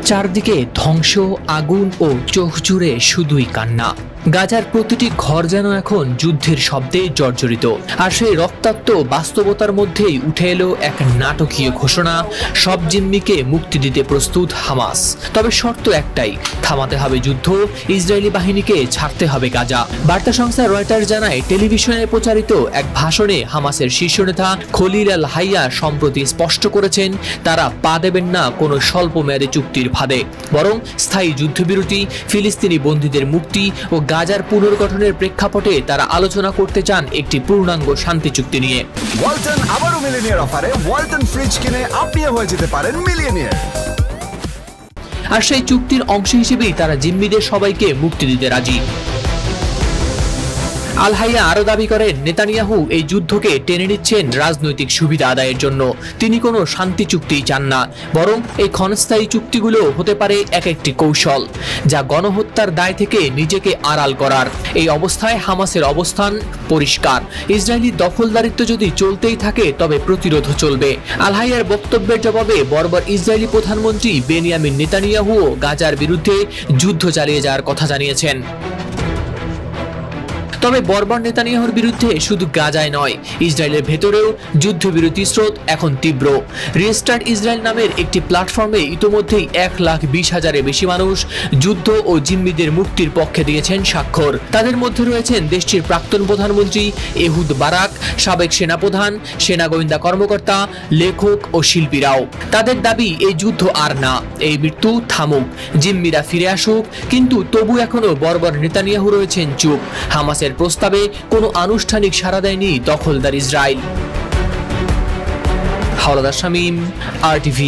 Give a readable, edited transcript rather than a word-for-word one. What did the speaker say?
চারদিকে ধ্বংস, আগুন ও চোখ জুড়ে শুধুই কান্না। গাজার প্রতিটি ঘর যেন এখন যুদ্ধের শব্দে জর্জরিত। আর সেই রক্তাক্ত বাস্তবতার মধ্যেই উঠে এলো এক নাটকীয় ঘোষণা, সব জিম্মিকে মুক্তি দিতে প্রস্তুত হামাস। তবে শর্ত একটাই, থামাতে হবে যুদ্ধ, ইসরায়েলি বাহিনীকে ছাড়তে হবে গাজা। বার্তা সংস্থা রয়টার্স জানায়, টেলিভিশনে প্রচারিত এক ভাষণে হামাসের শীর্ষ নেতা খলিল আল হাইয়া সম্প্রতি স্পষ্ট করেছেন, তারা পা দেবেন না কোনো স্বল্পমেয়াদী চুক্তির ফাঁদে, বরং স্থায়ী যুদ্ধবিরতি, ফিলিস্তিনি বন্দীদের মুক্তি ও গাজার পুনর্গঠনের প্রেক্ষাপটে তারা আলোচনা করতে চান একটি পূর্ণাঙ্গ শান্তি চুক্তি নিয়ে। ওয়ালটন আবারও মিলিয়নিয়ার অফারে ওয়ালটন ফ্রিজ কিনে আপনিও হয়ে যেতে পারেন মিলিয়নিয়ার। আর সেই চুক্তির অংশ হিসেবেই তারা জিম্মিদের সবাইকে মুক্তি দিতে রাজি। আল হাইয়া আরো দাবি করেন, নেতানিয়াহু এই যুদ্ধকে টেনে নিচ্ছেন রাজনৈতিক সুবিধা আদায়ের জন্য। তিনি কোনো শান্তি চুক্তি চান না, বরং এই ক্ষণস্থায়ী চুক্তিগুলো হতে পারে এক একটি কৌশল, যা গণহত্যার দায় থেকে নিজেকে আড়াল করার। এই অবস্থায় হামাসের অবস্থান পরিষ্কার, ইসরায়েলি দখলদারিত্ব যদি চলতেই থাকে তবে প্রতিরোধ চলবে। আল হাইয়ার বক্তব্যের জবাবে বর্বর ইসরায়েলি প্রধানমন্ত্রী বেনিয়ামিন নেতানিয়াহুও গাজার বিরুদ্ধে যুদ্ধ চালিয়ে যাওয়ার কথা জানিয়েছেন। তবে বর্বর নেতানিয়াহুর বিরুদ্ধে শুধু গাজায় নয়, ইসরায়েলের ভেতরেও যুদ্ধবিরতি স্রোত এখন তীব্র। রিস্টার্ট ইসরায়েল নামের একটি প্ল্যাটফর্মে ইতোমধ্যেই 1,20,000-এর বেশি মানুষ যুদ্ধ ও জিম্মিদের মুক্তির পক্ষে দিয়েছেন স্বাক্ষর। তাদের মধ্যে রয়েছেন দেশটির প্রাক্তন প্রধানমন্ত্রী এহুদ বারাক, সাবেক সেনাপ্রধান, সেনা গোয়েন্দা কর্মকর্তা, লেখক ও শিল্পীরাও। তাদের দাবি, এই যুদ্ধ আর না, এই মৃত্যু থামুক, জিম্মিরা ফিরে আসুক। কিন্তু তবু এখনো বর্বর নেতানিয়াহু রয়েছেন চুপ। হামাসের প্রস্তাবে কোনো আনুষ্ঠানিক সাড়া দেয়নি দখলদার ইসরায়েল। হাওলাদার শামীম, RTV।